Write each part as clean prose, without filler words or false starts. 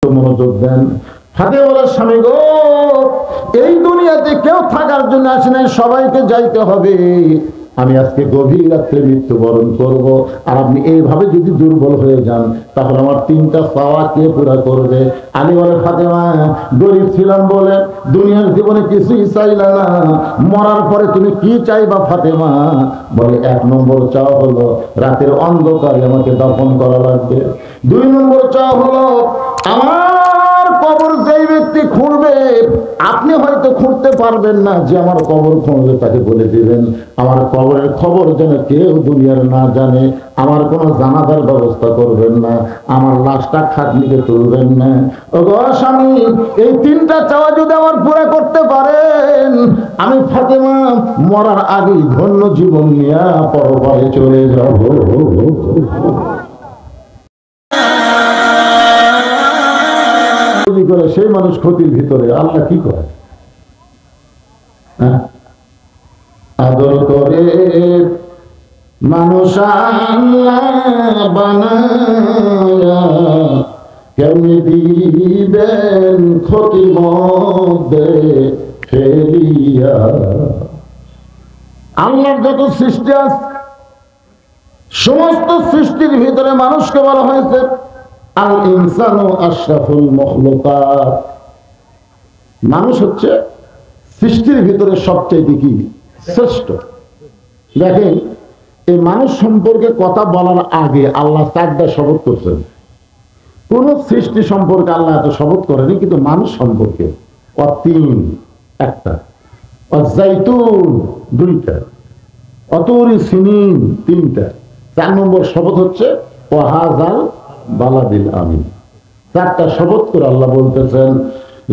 মনোযোগ দেন। ফাতে বলার স্বামী গো, এই দুনিয়াতে কেউ থাকার জন্য আসে নাই, সবাইকে যাইতে হবে। আমি আজকে গভীর রাত্রে মৃত্যুবরণ করব, আর আপনি এইভাবে যদি দুর্বল হয়ে যান তাহলে আমার তিনটা চাওয়া কে পুরা করবে? আমি বলে ফাতেমা, গরিব ছিলাম বলে দুনিয়ার জীবনে কিছুই চাইলা না, মরার পরে তুমি কি চাইবা ফাতেমা? বলে এক নম্বর চাওয়া হলো রাতের অন্ধকারে আমাকে দাফন করা লাগবে। দুই নম্বর চাওয়া হলো আমার কবর যেই ব্যক্তি খুঁড়বে, আপনি হয়তো খুঁড়তে পারবেন না, যে আমার কবর খুঁড়বে তাকে বলে দিবেন আমার কবরের খবর যেন কেউ দুনিয়ার না জানে, আমার কোনো জানাজার ব্যবস্থা করবেন না, আমার লাশটা খাটনিকে তুলবেন না। ও গো স্বামী, এই তিনটা চাওয়া যদি আমার পুরা করতে পারেন, আমি ফাতেমা মরার আগেই ধন্য জীবন নিয়ে পরপারে চলে যাব। করে সেই মানুষ ক্ষতির ভিতরে আল্লাহ কি করে? আদর করে মানুষ আল্লাহ বানায়া কেমনি দিবেন ক্ষতির মধ্যে ফেলিয়া। আল্লাহর যত সৃষ্টি আছে সমস্ত সৃষ্টির ভিতরে মানুষকে বলা হয়েছে আল ইনসানু আশরাফুল মখলুকাত। মানুষ হচ্ছে সৃষ্টির ভিতরে সবচেয়ে কি শ্রেষ্ঠ। দেখেন, এই মানুষ সম্পর্কে কথা বলার আগে আল্লাহ চারটা শপথ করছেন। কোন সৃষ্টি সম্পর্কে আল্লাহ এত শপথ করেনি, কিন্তু মানুষ সম্পর্কে তিন একটা, জাইতুন দুইটা, অতুরি সিনিন তিনটা। 4 নম্বর শপথ হচ্ছে ওয়াহাজাল বালাদিল আমিন। চারটা শপথ করে আল্লাহ বলতেছেন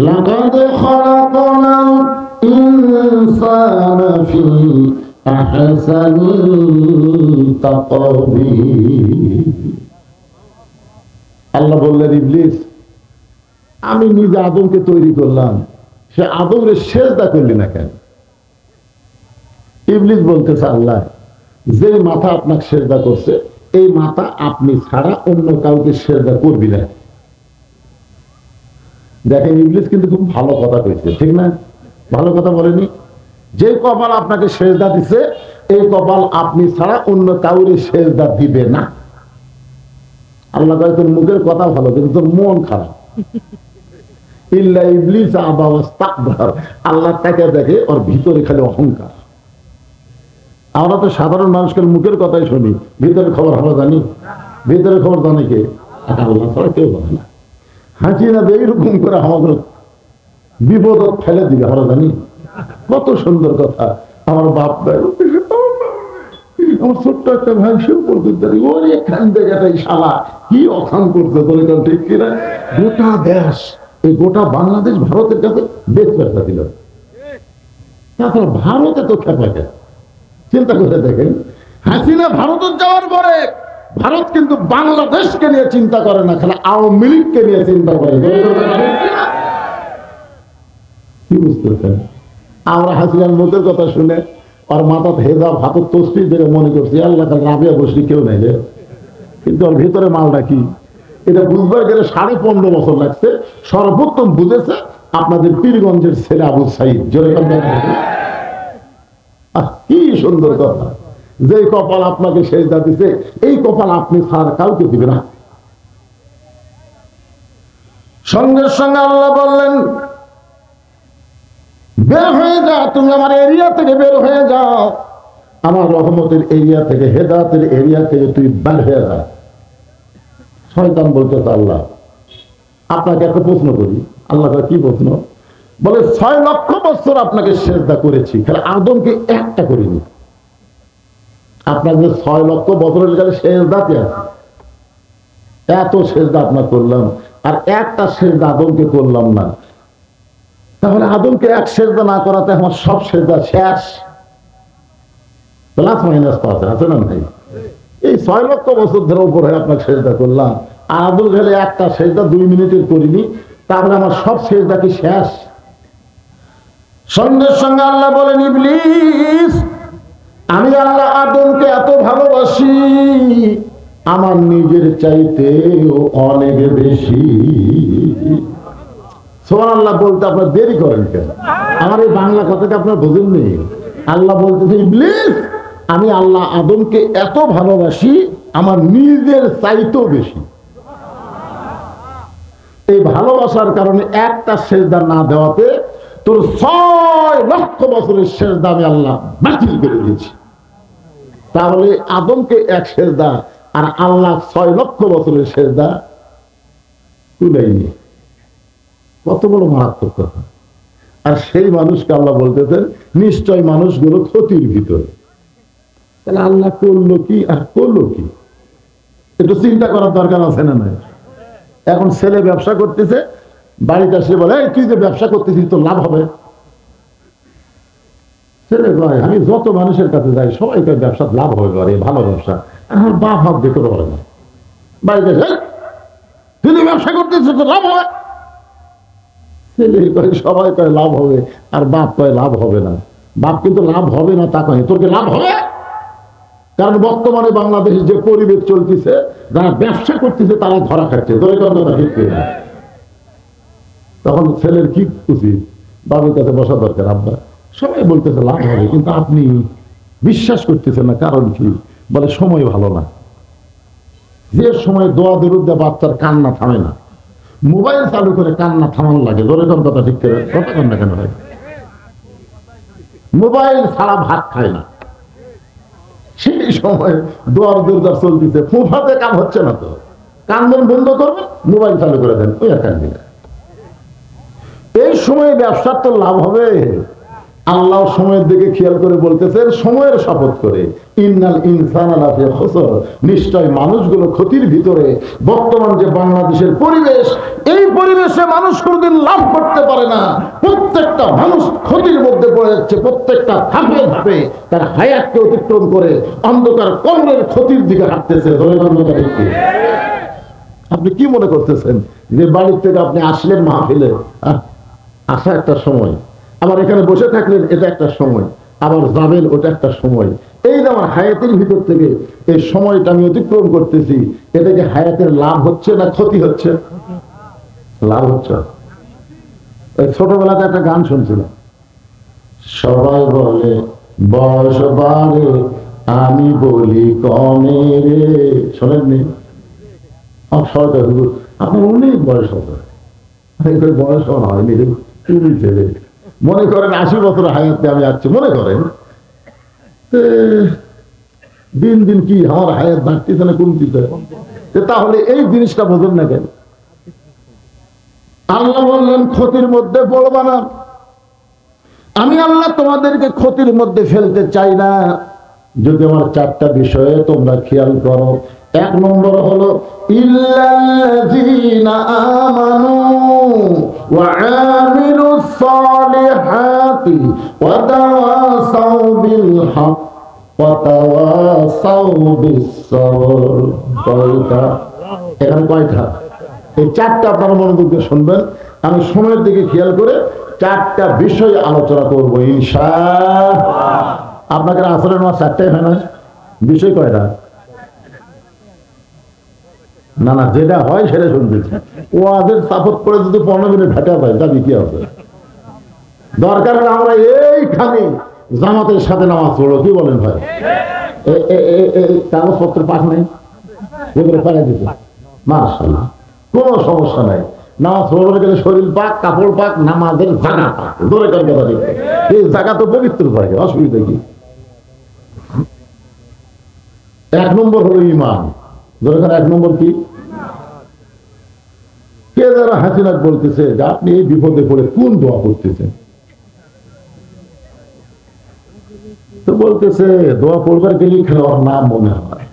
লাকাদ খালাকনাল ইনসানা ফি আহসানি তাকবীর। আল্লাহ বললেন ইবলিস, আমি নিজে আদমকে তৈরি করলাম, সে আদমের সেজদা করলি না কেন? ইবলিস বলতেছে আল্লাহ, যে মাথা আপনাকে সেজদা করছে এই মাথা আপনি ছাড়া অন্য কাউকে সেজদা করবি না। দেখেন, ইবলিস কিন্তু খুব ভালো কথা কইছে, ঠিক না? ভালো কথা বলেনি? যে কপাল আপনাকে সেজদা দিছে এই কপাল আপনি ছাড়া অন্য কাউরে সেজদা দিবে না। আল্লাহ কয় তোর মুখের কথা ভালো, কিন্তু তোর মন খারাপ। ইল্লা ইবলিস আবা ওয়াস্তাকবার। আল্লাহ তাকে দেখে ওর ভিতরে খালি অহংকার। আমরা তো সাধারণ মানুষকে মুখের কথাই শুনি, ভিতরের খবর আমরা জানি? ভিতরের খবর জানে কে? আল্লাহ ছাড়া কেউ জানে না। হাসি না এইরকম করে আমাদের বিপদ ফেলে দিবে, আমরা জানি? কত সুন্দর কথা। আমার বাপ আমার ছোট্ট একটা ভাই শালা কি অখান করতে তোর ঠিক কিনা? গোটা দেশ, এই গোটা বাংলাদেশ ভারতের কাছে বেশ ব্যবসা দিল। তারপর ভারতে তো খেপা গেছে। চিন্তা করে দেখেন, হাসিনা ভারতে যাওয়ার পরে ভারত কিন্তু বাংলাদেশকে নিয়ে চিন্তা করে না, খালি আওয়ামী লীগকে নিয়ে চিন্তা করে। কি বুঝতেছেন? আমরা হাসিনার মুখের কথা শুনে ওর মাথা হেজাব হাতের তসবি ধরে মনে করছি আল্লাহ কাল রাবিয়া বসলি কেউ নেই রে, কিন্তু ওর ভিতরে মালটা কি এটা বুঝবার গেলে 15.5 বছর লাগছে। সর্বোত্তম বুঝেছে আপনাদের পীরগঞ্জের ছেলে আবু সাইদ। কি সুন্দর কথা! যে কপাল আপনাকে সেজদা দিছে এই কপাল আপনি ছাড়া কাউকে দিবে না। সঙ্গে সঙ্গে আল্লাহ বললেন বের হয়ে যা, তুমি আমার এরিয়া থেকে বের হয়ে যাও, আমার রহমতের এরিয়া থেকে, হেদায়েতের এরিয়া থেকে তুই বের হয়ে যা। শয়তান বলতেছে আল্লাহ আপনাকে একটা প্রশ্ন করি। আল্লাহ কি প্রশ্ন? বলে 6 লক্ষ বছর আপনাকে সেজদা করেছি, তাহলে আদমকে একটা করিনি। আপনার যে 6 লক্ষ বছরের কাছে সেজদাতে আছে, এত সেজদা আপনার করলাম, আর একটা সেজদা আদমকে করলাম না, তাহলে আদমকে এক সেজদা না করাতে আমার সব সেজদা শেষ। প্লাস মাইনাস পাস আছে না ভাই? এই 6 লক্ষ বছর ধরে উপরে আপনাকে সেজদা করলাম, আর আদম গেলে একটা সেজদা 2 মিনিটের করিনি, তাহলে আমার সব সেজদা কি শেষ? সঙ্গে সঙ্গে আল্লাহ বলেন ইবলিস, আমি আল্লাহ আদমকে এত ভালোবাসি, আমার নিজের চাইতেও অনেক বেশি। সুবহানাল্লাহ বলতে আপনার দেরি করেন কেন? আমার এই বাংলা কথাটা আপনার বোঝেননি? আল্লাহ বলতেছে ইবলিস, আমি আল্লাহ আদমকে এত ভালোবাসি আমার নিজের চাইতেও বেশি। এই ভালোবাসার কারণে একটা সেজদা না দেওয়াতে তোর 6 লক্ষ বছরের সেজদা আমি আল্লাহ বাতিল করে দিয়েছি। তাহলে আদমকে এক সেজদা আর আল্লাহ 6 লক্ষ বছরের সেজদা তুলেইনি। কত বড় মারাত্মক কথা। আর সেই মানুষকে আল্লাহ বলতেছেন নিশ্চয় মানুষগুলো ক্ষতির ভিতরে। তাহলে আল্লাহ করলো কি আর করলো কি, একটু চিন্তা করার দরকার আছে না নাই? এখন ছেলে ব্যবসা করতেছে, বাড়িতে এসে বলে তুই যে ব্যবসা করতেছিস তো লাভ হবে। ছেলে ভাই আমি যত মানুষের কাছে যাই সবাই ব্যবসা লাভ হবে, করে ভালো ব্যবসা। আমার বাপ হাত দেখতে পারে না, বাড়িতে তুই যে ব্যবসা করতেছিস তো লাভ হবে। ছেলে কয় সবাই কয় লাভ হবে, আর বাপ কয় লাভ হবে না। বাপ কিন্তু লাভ হবে না তা কয়, তোর কি লাভ হবে? কারণ বর্তমানে বাংলাদেশে যে পরিবেশ চলতেছে, যারা ব্যবসা করতেছে তারা ধরা খাচ্ছে। তখন ছেলের কি উচিত? বাবার কাছে বসা দরকার। আব্বা সবাই বলতেছে লাভ হবে, কিন্তু আপনি বিশ্বাস করতেছেন না, কারণ কি? বলে সময় ভালো না। যে সময় দোয়া দরুদ দেয় বাচ্চার কান্না থামে না, মোবাইল চালু করে কান্না থামানো লাগে। ধরে কোন কথা ঠিক করে কথা কন না কেন ভাই? মোবাইল ছাড়া ভাত খায় না। সেই সময় দোয়ার দরজার চলতেছে, ফুফাতে কাম হচ্ছে না, তো কান্দন বন্ধ করবেন, মোবাইল চালু করে দেন, ওই কান্দি না। এই সময় ব্যবসার তো লাভ হবে। আল্লাহ সময়ের দিকে খেয়াল করে বলতেছেন সময়ের শপথ করে, ইন্নাল ইনসানা লাফি খুসর, নিশ্চয় মানুষগুলো ক্ষতির ভিতরে। বর্তমান যে বাংলাদেশের পরিবেশ, এই পরিবেশে মানুষ কোনদিন লাভ করতে পারে না। প্রত্যেকটা মানুষ ক্ষতির মধ্যে পড়ে যাচ্ছে, প্রত্যেকটা ধাপে ধাপে তার হায়াতকে অতিক্রম করে অন্ধকার কবরের ক্ষতির দিকে হাঁটতেছে। আপনি কি মনে করতেছেন যে বাড়ির থেকে আপনি আসলেন মাহফিলে, আসা একটা সময়, আবার এখানে বসে থাকলেন এটা একটা সময়, আবার যাবেন ওটা একটা সময়। এই যে আমার হায়াতের ভিতর থেকে এই সময়টা আমি অতিক্রম করতেছি, এটা কি হায়াতের লাভ হচ্ছে না ক্ষতি হচ্ছে? লাভ হচ্ছে। ছোটবেলাতে একটা গান শুনছিলাম, সবাই বলে বয়স বাড়ে আমি বলি কমে রে। শোনেননি? আপনার অনেক বয়স হবে, বয়স হয়নি, মনে করেন 80 বছর হায়াতে আমি আসছি, মনে করেন দিন দিন কি আমার হায়াত বাড়তেছে না কমতেছে? তাহলে এই জিনিসটা বোঝেন না কেন? আল্লাহ বললেন ক্ষতির মধ্যে পড়বা না। আমি আল্লাহ তোমাদেরকে ক্ষতির মধ্যে ফেলতে চাই না, যদি আমার 4টা বিষয়ে তোমরা খেয়াল করো। 1 নম্বর হলো ইল্লাল্লাযীনা আমানু ওয়া আমিলুস সালিহাতি ওয়া তাওয়াসাউ বিল হক ওয়া তাওয়াসাউ বিস সবর। এখানে কয়টা? এই 4টা আপনারা মনোযোগ দিয়ে শুনবেন। আমি সময়ের দিকে খেয়াল করে 4টা বিষয় আলোচনা করব ইনশাআল্লাহ। আপনাকে আসলে আমার 4টাই হয় না, বিষয় কয়টা? না না, যেটা হয় সেটা শুনতেছি। ওদের সাপোর্ট করে যদি 15 মিনিট ভেটা পায় তা কি হবে? দরকার হলে আমরা এইখানে জামাতের সাথে নামাজ পড়ো, কি বলেন ভাই? কাগজপত্র পাক নেই, এগুলো পাঠিয়ে দিতে মাশাআল্লাহ, কোনো সমস্যা নাই। নামাজ পড়তে গেলে শরীর পাক, কাপড় পাক, নামাজের জায়গা পাক, ধরে কার কথা দিতে এই জায়গা তো পবিত্র থাকে, অসুবিধা কি? 1 নম্বর হলো ঈমান। দরকার 1 নম্বর কি? কে যারা হাসিনাক বলতেছে যে আপনি এই বিপদে পড়ে কোন দোয়া করতেছেন, তো বলতেছে দোয়া পড়বার গেলে খেলোয়াড় নাম মনে হয়।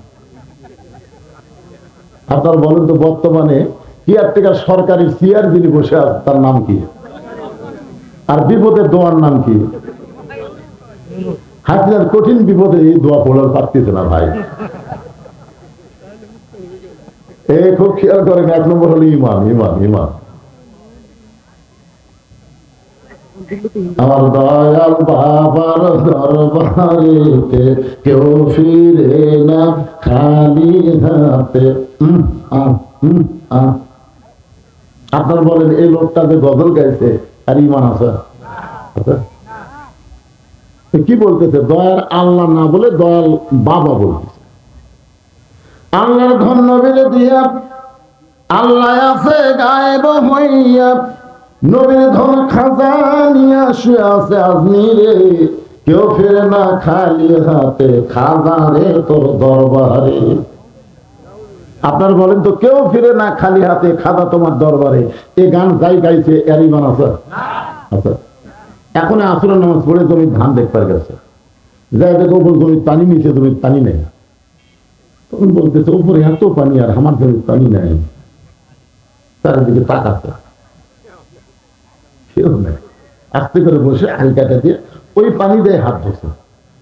আপনার বলেন তো বর্তমানে কেয়ারটেকার সরকারি চেয়ার যিনি বসে আছে তার নাম কি? আর বিপদের দোয়ার নাম কি? হাসিনার কঠিন বিপদে এই দোয়া পড়ার পারতেছে না ভাই। এই খুব খেয়াল করেন। 1 নম্বর হলো ঈমান, ঈমান, ঈমান। আমার দয়াল বাবার দরবারেতে কেউ ফিরে না খালি হাতে। আপনারা বলেন এই লোকটা যে গজল গাইছে আর ইমান আছে? কি বলতেছে? দয়ার আল্লাহ না বলে দয়াল বাবা বলতেছে। আল্লাহর ধন্য বেড়ে দিয়া আল্লাহ আছে গায়েব হইয়া, নবীর ধন খাজানিয়া শুয়ে আছে আজমিরে, কেউ ফিরে না খালি হাতে খাজারে তোর দরবারে। আপনার বলেন তো, কেউ ফিরে না খালি হাতে খাজা তোমার দরবারে, এই গান যাই গাইছে এর ইমান আছে? আচ্ছা, এখন আসরের নামাজ পড়ে জমির ধান দেখতে গেছে, যাই দেখো উপর জমির পানি নিচে জমির পানি নেই। তখন বলতেছে উপরে এত পানি আর আমার জমির পানি নেই। চারিদিকে তাকাচ্ছে, কেউ নেই। আস্তে করে বসে হালকাটা দিয়ে ওই পানি দিয়ে হাত ধরছে,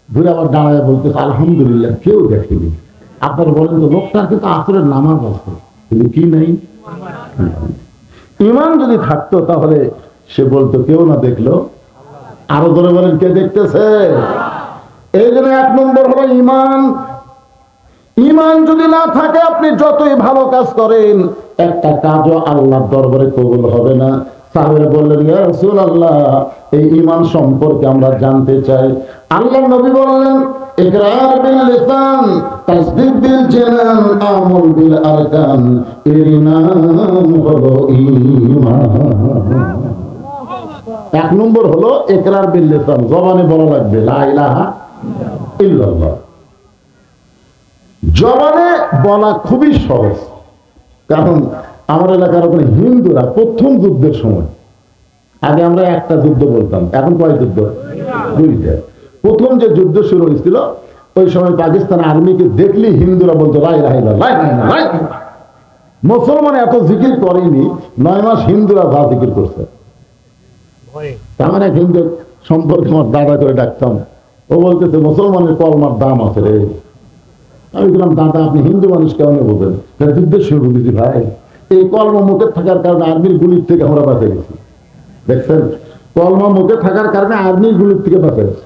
ধরে আবার দাঁড়ায় বলতেছে আলহামদুলিল্লাহ, কেউ দেখেনি। আপনারা বলেন তো, লোকটার কিন্তু আসরের নামাজ আছে কিন্তু কি নেই? ইমান যদি থাকতো তাহলে সে বলতো কেউ না দেখলো। আরো ধরে বলেন, কে দেখতেছে? এই জন্য 1 নম্বর হলো ইমান। ইমান যদি না থাকে আপনি যতই ভালো কাজ করেন একটা কাজও আল্লাহর দরবারে কবুল হবে না। সাহাবীরা বললেন, ইয়া রাসূলুল্লাহ, এই ইমান সম্পর্কে আমরা জানতে চাই। আল্লাহর নবী বললেন, ইকরার বিল লিসান, তাসদীক বিল জানান, আমল বিল আরকান, এর নাম হলো ঈমান। 1 নম্বর হলো ইকরার বিল লিসান, জবানে বলা লাগবে লা ইলাহা ইল্লাল্লাহ। জবানে বলা খুবই সহজ, কারণ আমার এলাকার ওখানে হিন্দুরা প্রথম যুদ্ধের সময়, আগে আমরা একটা যুদ্ধ বলতাম, এখন কয় যুদ্ধ? 2টা। প্রথম যে যুদ্ধ শুরু হয়েছিল ওই সময় পাকিস্তান আর্মিকে দেখলে হিন্দুরা বলতো লা ইলাহা ইল্লাল্লাহ, লা ইলাহা ইল্লাল্লাহ। মুসলমান এত জিকির করেনি, 9 মাস হিন্দুরা যা জিকির করছে। তার এক হিন্দু সম্পর্কে আমার দাদা করে ডাকতাম, ও বলতেছে মুসলমানের কলমার দাম আছে রে। আমি বললাম, দাদা আপনি হিন্দু মানুষ কেমন বলবেন? যুদ্ধের শুরু বুঝি ভাই, এই কলমা মুখে থাকার কারণে আর্মির গুলির থেকে আমরা বাঁচে গেছি। দেখছেন, কলমা মুখে থাকার কারণে আর্মির গুলির থেকে বাঁচে গেছি।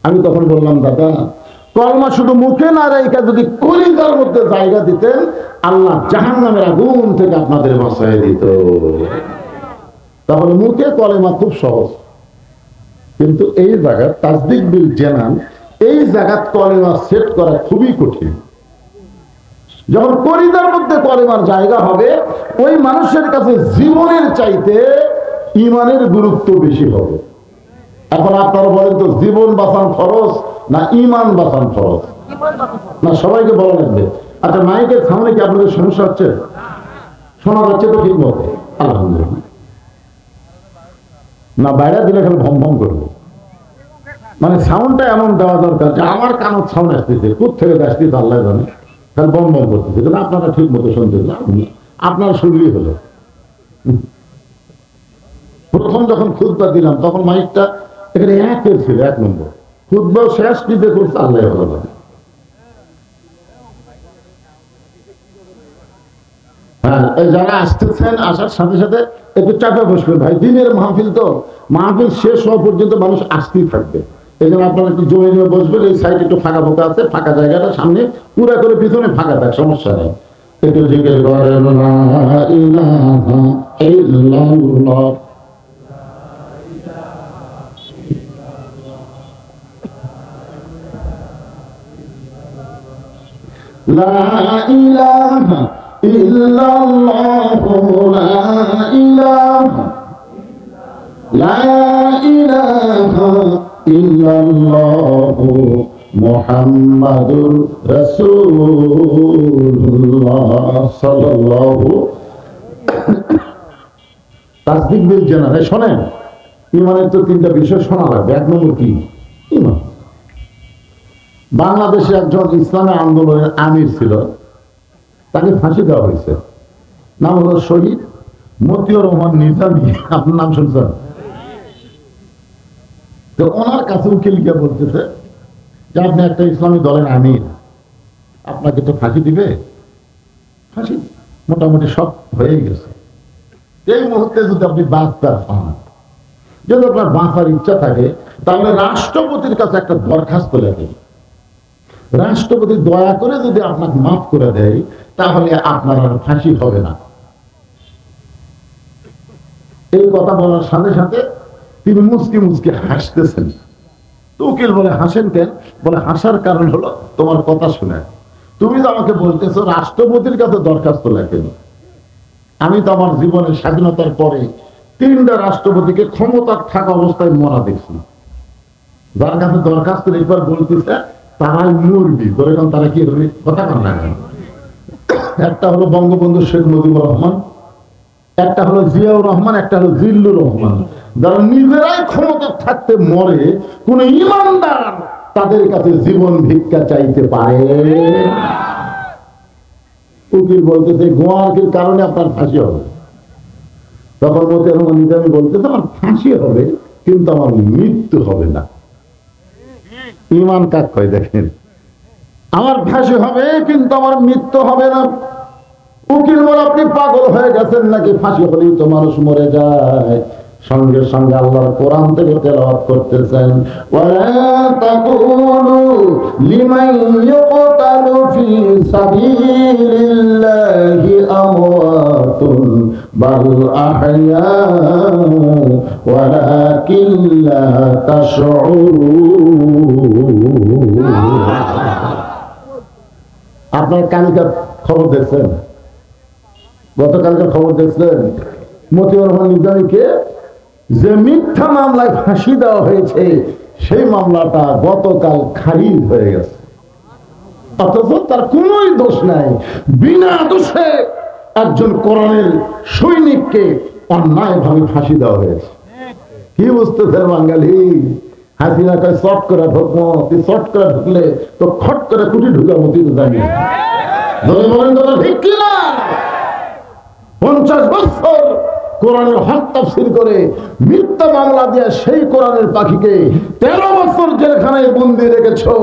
আমি তখন বললাম, দাদা কলমা শুধু মুখে না রেখে যদি কলিজার মধ্যে জায়গা দিতেন, আল্লাহ জাহান্নামের আগুন থেকে আপনাদের বাঁচায় দিত। তাহলে মুখে কলেমা খুব সহজ, কিন্তু এই জায়গা তাসদিক বিল জানান, এই জায়গা কলেমা সেট করা খুবই কঠিন। যখন কলিজার মধ্যে কলেমার জায়গা হবে, ওই মানুষের কাছে জীবনের চাইতে ইমানের গুরুত্ব বেশি হবে। এখন আপনারা বলেন তো, জীবন বাঁচান ফরজ না ইমান বাঁচান ফরজ? না, সবাইকে বলা লাগবে। আচ্ছা, মাইকের সামনে কি আপনাদের সমস্যা হচ্ছে? শোনা যাচ্ছে তো ঠিক মতো? আলহামদুলিল্লাহ। না, বাইরে দিলে খালি ভম ভম করবো, মানে সাউন্ডটা এমন দেওয়া দরকার যে আমার কানত সাউন্ড আসতেছে, কোথা থেকে আসতেছে আল্লাহ জানে, তাহলে বম বম করতেছে, কিন্তু আপনারা ঠিক মতো শুনতে, আপনার শুনলেই হলো। প্রথম যখন খুতবা দিলাম তখন মাইকটা এখানে 1 ছিল, 1 নম্বর। খুতবাও শেষ দিতে করছে আল্লাহ ভালো জানে। হ্যাঁ, যারা আসতেছেন আসার সাথে সাথে একটু চাপে বসবেন ভাই, দিনের মাহফিল তো, মাহফিল শেষ হওয়া পর্যন্ত মানুষ আসতেই থাকবে। এই জন্য আপনারা একটু জমে জমে বসবেন। এই সাইডে একটু ফাঁকা ফোঁকা আছে, ফাঁকা জায়গাটা সামনে পুরা করে, পিছনে ফাঁকা থাক, সমস্যা নেই। একটু জিজ্ঞেস করেন লা ইলাহা ইল্লাল্লাহ, লা ইলাহা ইল্লাল্লাহু, লা ইলাহা ইল্লাল্লাহু মুহাম্মাদুর রাসূলুল্লাহ সাল্লাল্লাহু। তাসদিক বিল জানান, শোনেন, ইমানের তো 3টা বিষয় শোনা লাগবে। 1 নম্বর কি? ইমান। বাংলাদেশে একজন ইসলামী আন্দোলনের আমির ছিল, তাকে ফাঁসি দেওয়া হয়েছে। নাম হলো শহীদ মতিউর রহমান নিজামী। আপনার নাম শুনছেন? তো ওনার কাছে উকিল গিয়ে বলতেছে যে আপনি একটা ইসলামী দলের আমির, আপনাকে তো ফাঁসি দিবে। ফাঁসি মোটামুটি সব হয়ে গেছে। এই মুহূর্তে যদি আপনি বাঁচতে পান যদি আপনার বাঁচার ইচ্ছা থাকে তাহলে রাষ্ট্রপতির কাছে একটা দরখাস্ত লেখেন, রাষ্ট্রপতি দয়া করে যদি আপনাকে মাফ করে দেয় তাহলে আপনার আর ফাঁসি হবে না। এই কথা বলার সাথে সাথে তিনি মুচকি মুচকি হাসতেছেন। তো উকিল বলে হাসেন কেন? বলে হাসার কারণ হলো তোমার কথা শুনে তুমি তো আমাকে বলতেছো রাষ্ট্রপতির কাছে দরখাস্ত লেখেন। আমি তো আমার জীবনের স্বাধীনতার পরে 3টা রাষ্ট্রপতিকে ক্ষমতা থাকা অবস্থায় মরা দেখছি। যার কাছে দরখাস্ত একবার বলতেছে তারাই মরবি ধরে, কারণ তারা কি হবে কথা কন না। একটা হলো বঙ্গবন্ধু শেখ মুজিবুর রহমান, একটা হলো জিয়াউর রহমান, একটা হলো জিল্লুর রহমান। যারা নিজেরাই ক্ষমতা থাকতে মরে, কোন ইমানদার তাদের কাছে জীবন ভিক্ষা চাইতে পারে? উকিল বলতেছে গোয়ার কারণে আপনার ফাঁসি হবে। তখন মতিয়ার রহমান নিজামী বলতেছে আমার ফাঁসি হবে কিন্তু আমার মৃত্যু হবে না। ইমান কাক কয় দেখেন, আমার ফাঁসি হবে কিন্তু আমার মৃত্যু হবে না। উকিল বলে আপনি পাগল হয়ে গেছেন নাকি? ফাঁসি হলেই তো মানুষ মরে যায়। সঙ্গে সঙ্গে আল্লাহর কোরআন থেকে তেলাওয়াত করতেছেন, ওয়ালা তাকুলু লিমান ইউকতালু ফি সাবিলিল্লাহি আমওয়াতুন বাল আহইয়াউ ওয়ালাকিন লা তাশউরুন। আপনার কালকের খবর দেখছেন? গতকালকের খবর দেখছেন? মতিয়ার রহমান নিজামীকে যে মিথ্যা মামলায় ফাঁসি দেওয়া হয়েছে সেই মামলাটা গতকাল খারিজ হয়ে গেছে, অথচ তার কোন দোষ নাই। বিনা দোষে একজন কোরআনের সৈনিককে অন্যায় ভাবে ফাঁসি দেওয়া হয়েছে। কি বুঝতেছেন বাঙালি? হাসিনা কয় চট করে ঢুকবো, চট করে ঢুকলে তো খট করে কুটি ঢুকা মতি জানি। বলেন দাদা ঠিক কিনা? 50 বছর কোরআনের হক তাফসীর করে মিথ্যা মামলা দিয়ে সেই কোরআনের পাখিকে 13 বছর জেলখানায় বন্দী রেখেছো,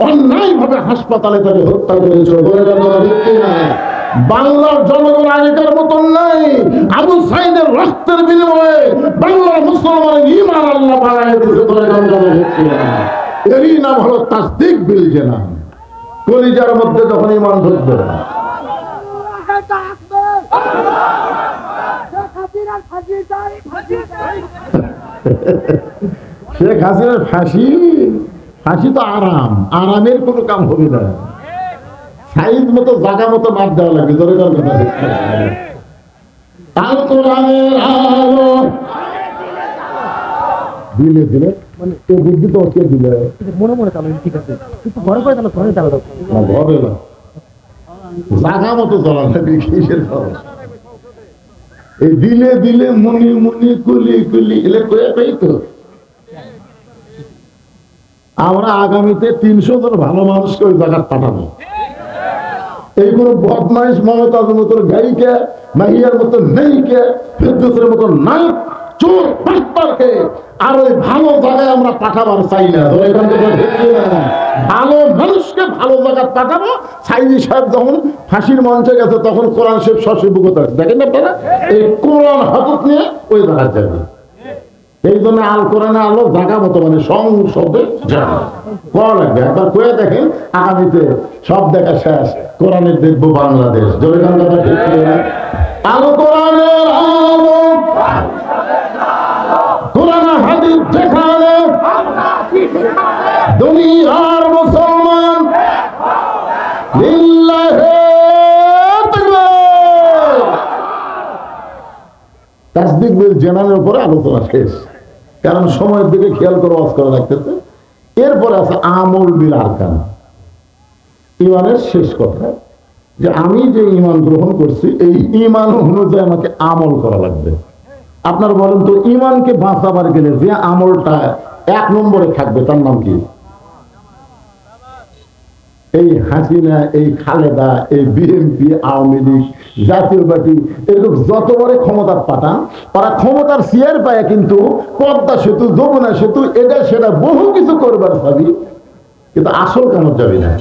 অন্যায় ভাবে হাসপাতালে তাকে হত্যা করেছো। বাংলার জনগণ আগেকার মতন নাই। আবু সাইদের রক্তের বিনিময়ে বাংলার মুসলমানের ঈমান আল্লাহ বাড়ায় দিয়েছে। এরই নাম হলো তাসদিক বিল জানান। কলিজার মধ্যে যখন ঈমান ঢুকবে শেখ হাসিনার ফাঁসি, ফাঁসি তো আরাম, আরামের কোনো কাম হবে না। সাইজ মতো জায়গা মতো মার দেওয়া লাগবে। ধরে দিলে দিলে মানে বুদ্ধি তো দিলে মনে মনে চালো ঠিক আছে, কিন্তু ঘরে করে চালো ঘরে চালো না, ঘরে না জায়গা মতো চলা লাগবে। কিসের খবর? এই দিলে দিলে মনি মনি কুলি কুলি এলে কয়ে তো আমরা আগামীতে 300 জন ভালো মানুষকে ওই জায়গা পাঠাবো। এই কোন বদমাইশ মমতার মতো গাইকে মাহিয়ার মতো নেইকে ফেরদৌসের মতো নাই চোর বাটপারকে আর ওই ভালো জায়গায় আমরা পাঠাবার চাই না। ভালো মানুষকে ভালো জায়গায় পাঠাবো। সাইদি সাহেব যখন ফাঁসির মঞ্চে গেছে তখন কোরআন শরীফ সশিবুকতা দেখেন না আপনারা, এই কোরআন হাতত নিয়ে ওই জায়গায় যাবে। এই জন্য আল কোরআনে আলো জায়গা মতো মানে সংসদে যাবে করা লাগবে। একবার কয়ে দেখেন, আগামীতে সব দেখা শেষ, কোরআনের দেখবো বাংলাদেশ। জোরে গান কথা ঠিক আলো কোরআনের আলো, কোরআন হাদিস যেখানে দুনিয়ার মুসলমান লিল্লাহি তাকবীর। তাসদিক বিল জানানোর উপরে আলোচনা শেষ, কারণ সময়ের দিকে খেয়াল করে ওয়াজ করা লাগতেছে। এরপরে আছে আমল বিল আরকান, ইমানের শেষ কথা, যে আমি যে ইমান গ্রহণ করছি এই ইমান অনুযায়ী আমাকে আমল করা লাগবে। আপনার বলেন তো, ইমানকে বাঁচাবার গেলে যে আমলটা 1 নম্বরে থাকবে তার নাম কি? এই হাসিনা, এই খালেদা, এই বিএনপি, আওয়ামী লীগ, জাতীয় পার্টি এরকম যতবারে ক্ষমতার পাঠান, ওরা ক্ষমতার চেয়ার পায় কিন্তু পদ্মা সেতু, যমুনা সেতু, এটা সেটা বহু কিছু করবার ভাবি, কিন্তু আসল কামত যাবে না।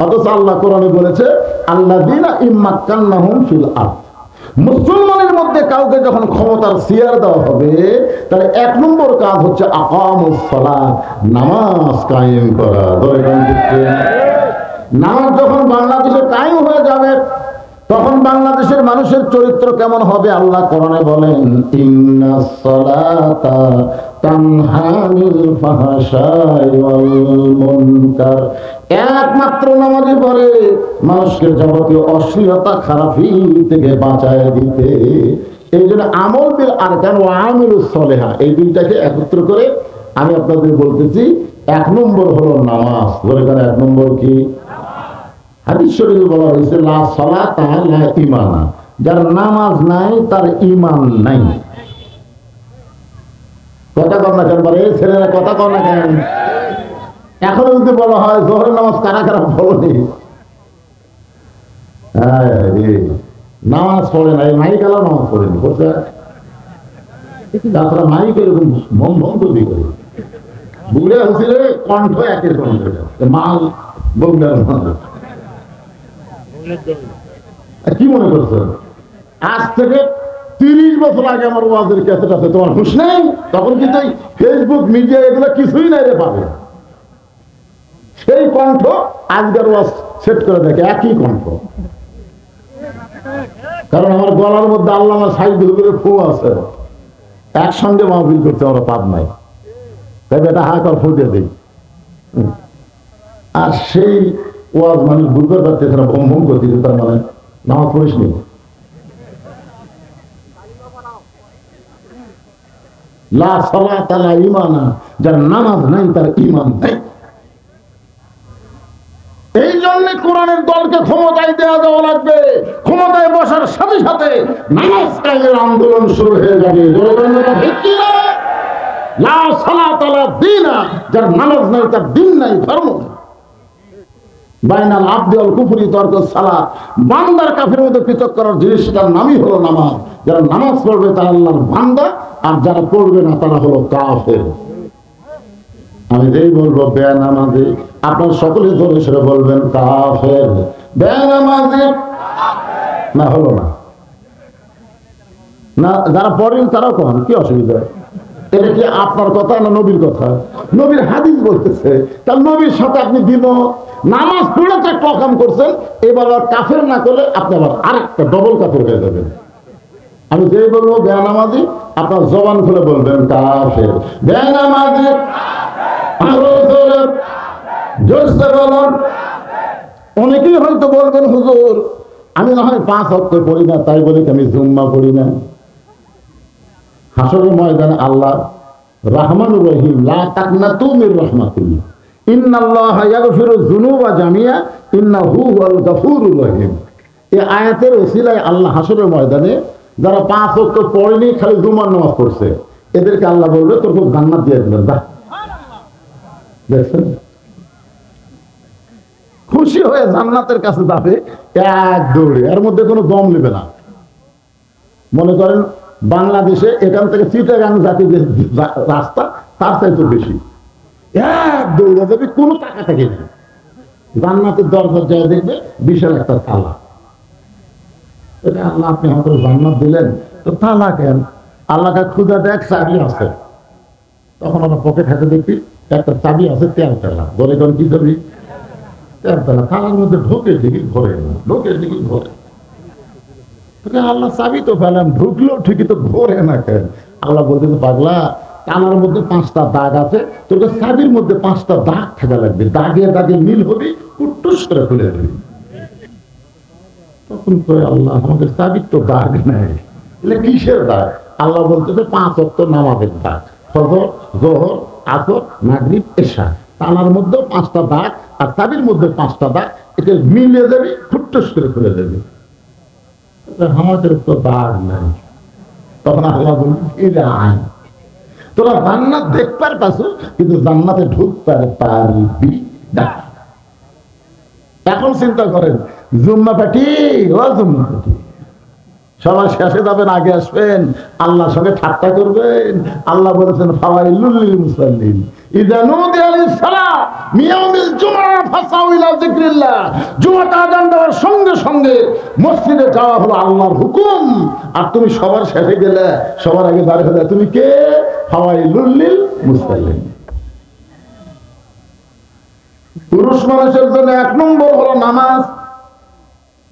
অথচ আল্লাহ কোরআনে বলেছে আল্লাযীনা ইম্মাক্কান্নাহুম ফিল আরদ, মুসলমানের মধ্যে কাউকে যখন ক্ষমতার চেয়ার দেওয়া হবে, তাহলে 1 নম্বর কাজ হচ্ছে আকামুস সালাত, নামাজ কায়েম করা। নামাজ যখন বাংলাদেশে কায়েম হয়ে যাবে, তখন বাংলাদেশের মানুষের চরিত্র কেমন হবে? আল্লাহ কোরআনে বলেন, ইন্নাস সালাতা তানহা আনিল ফাহশাই ওয়াল মুনকার। একমাত্র নামাজই পড়ে মানুষকে যাবতীয় অশ্লীলতা খারাপি থেকে বাঁচায় দিতে। এই জন্য আমল বিল আরকান ওয়া আমিলুস সলিহা, এই দুইটাকে একত্র করে আমি আপনাদের বলতেছি, 1 নম্বর হলো নামাজ। বলে কারণ 1 নম্বর কি? হাদিস শরীফে বলা হয়েছে, লা সালাতা লা ঈমানা, যার নামাজ নাই তার ঈমান নাই। কথা কর না কেন বলে ছেলেরা, কথা কর না কেন? এখন যদি বলা হয় জোহরের নামাজ কারা কারা বলেনি, নামাজ পড়ে না, মাইক আলা নামাজ পড়েনি, বলছে তাছাড়া মাইক এরকম মন বন্ধ দিয়ে করে বুড়ে হচ্ছিল কণ্ঠ একের কণ্ঠ মাল বগুড়ার কি মনে করছো? আজ থেকে 30 বছর আগে আমার ওয়াজের ক্যাসেট আছে, তোমার হুঁশ নেই? তখন কিন্তু ফেসবুক মিডিয়া এগুলো কিছুই নাই রে পাবে। সেই কণ্ঠ আজকের ওয়াজ সেট করে দেখে একই কণ্ঠ। কারণ আমার গলার মধ্যে আল্লামা সাইদুল করে ফু আছে, একসঙ্গে মাহফিল করতে আমরা পাব নাই, তাই এটা হাকার ফুটে দিই। আর সেই ওয়াজ মানে বুঝতে পারছে তারা ভম ভম করতে, তার মানে নামাজ পড়িস নি। লা সালাতা লা ঈমানা, যার নামাজ নাই তার ঈমান নাই। এই জন্য কোরআনের দলকে ক্ষমতায় দেওয়া লাগবে। ক্ষমতায় বসার সাথে সাথে নামাজ কায়েমের আন্দোলন শুরু হয়ে যাবে। লা সালাতা লা দীনা, যার নামাজ নাই তার দিন নাই, ধর্ম নাই। বাইনাল আবদি ওয়াল কুফরি তারকুস সালাত, বান্দার কাফের মধ্যে পৃথক করার জিনিসটার নামই হলো নামাজ। যারা নামাজ পড়বে তারা আল্লাহর বান্দা, আর যারা পড়বে না তারা হলো কাফের। আমি যেই বলবো বেনামাজি, আপনার সকলে ধরে সেটা বলবেন কাফের। বেনামাজি না হলো না, না যারা পড়েন তারাও কখন, কি অসুবিধা? এটা কি আপনার কথা না নবীর কথা? নবীর হাদিস বলতেছে। তার নবীর সাথে আপনি দিন নামাজ পড়ে তো একটা কাম করছেন, এবার আর কাফের না করলে আপনি আবার আরেকটা ডবল কাফের হয়ে যাবেন। আমি যেই বলবো বেনামাজি, আপনার জবান খুলে বলবেন কাফের। বেনামাজি অনেকেই হয়তো বলবেন, হুজুর আমি না হয় 5 ওয়াক্ত পড়ি না, তাই বলি আমি জুম্মা পড়ি না। হাসরের ময়দানে আল্লাহ রহমানুর রহিম, লা তাকনাতু মির রাহমাতিল্লাহ, ইন্নাল্লাহা ইয়াগফিরু যুনুবা জামিয়া ইন্নাহু হুয়াল গফুরুর রহিম। এই আয়াতের ওসিলায় আল্লাহ হাসরের ময়দানে যারা 5 ওয়াক্ত পড়েনি, খালি জুমার নামাজ পড়ছে, এদেরকে আল্লাহ বলবে তোর খুব জান্নাত দিয়ে দিবেন। দেখছেন, খুশি হয়ে জান্নাতের কাছে যাবে এক দৌড়ে, এর মধ্যে কোনো দম নেবে না। মনে করেন বাংলাদেশে এখান থেকে চিটাগাং জাতীয় যে রাস্তা, তার চাইতে বেশি, এক দৌড়ে যাবে, কোনো টাকা থাকে নেই। জান্নাতের দরজা যায় দেখবে বিশাল একটা তালা। এটা আল্লাহ আপনি আমাদের জান্নাত দিলেন, তো তালা কেন? আল্লাহকে খুঁজে দেখ চাবি আছে, তখন আমরা পকেট হাতে দেখি একটা চাবি আছে 13 তালা। বলে কোন কি চাবি? 13 তালা। তালার মধ্যে ঢোকে দিকে ঘরে না, ঢোকে দিকে ঘরে। আল্লাহ চাবি তো পেলাম, ঢুকলেও ঠিকই তো ঘরে না কেন? আল্লাহ বলতে পাগলা, তালার মধ্যে 5টা দাগ আছে, তোর চাবির মধ্যে 5টা দাগ থাকা লাগবে, দাগে দাগে মিল হবে, কুট্টুস করে খুলে দেবে। তখন তো আল্লাহ আমাদের চাবির তো দাগ নেই, এলে কিসের দাগ? আল্লাহ বলতেছে 5 ওয়াক্ত নামাজের দাগ, ফজর, যোহর, আসর, মাগরিব, এশা। তালার মধ্যে 5টা দাগ আর চাবির মধ্যে 5টা দাগ, এটা মিলে যাবে, ফুট্টুস করে খুলে দেবে। আমাদের তো দাগ নাই। তখন আল্লাহ বলবেন তোরা জান্নাত দেখবার পাচ্ছ, কিন্তু জান্নাতে ঢুকতে পারবি না। এখন চিন্তা করেন, জুম্মা পাটি ও জুম্মা পাটি, সবাই শেষে যাবেন, আগে আসবেন, আল্লাহর সঙ্গে ঠাট্টা করবেন। আল্লাহ বলেছেন ফাওয়াইলুল লিল মুসাল্লিন, ইযা নুদিয়া লিস-সালাহ মিন ইয়াউমিল জুমআহ ফাসাউ ইলা যিকরিল্লাহ, জুমাটা আযান দেওয়ার সঙ্গে সঙ্গে মসজিদে যাওয়া হলো আল্লাহর হুকুম। আর তুমি সবার শেষে গেলে, সবার আগে দাঁড়িয়ে হলে তুমি কে? ফাওয়াইলুল লিল মুসাল্লিন। পুরুষ মানুষের জন্য 1 নম্বর হলো নামাজ।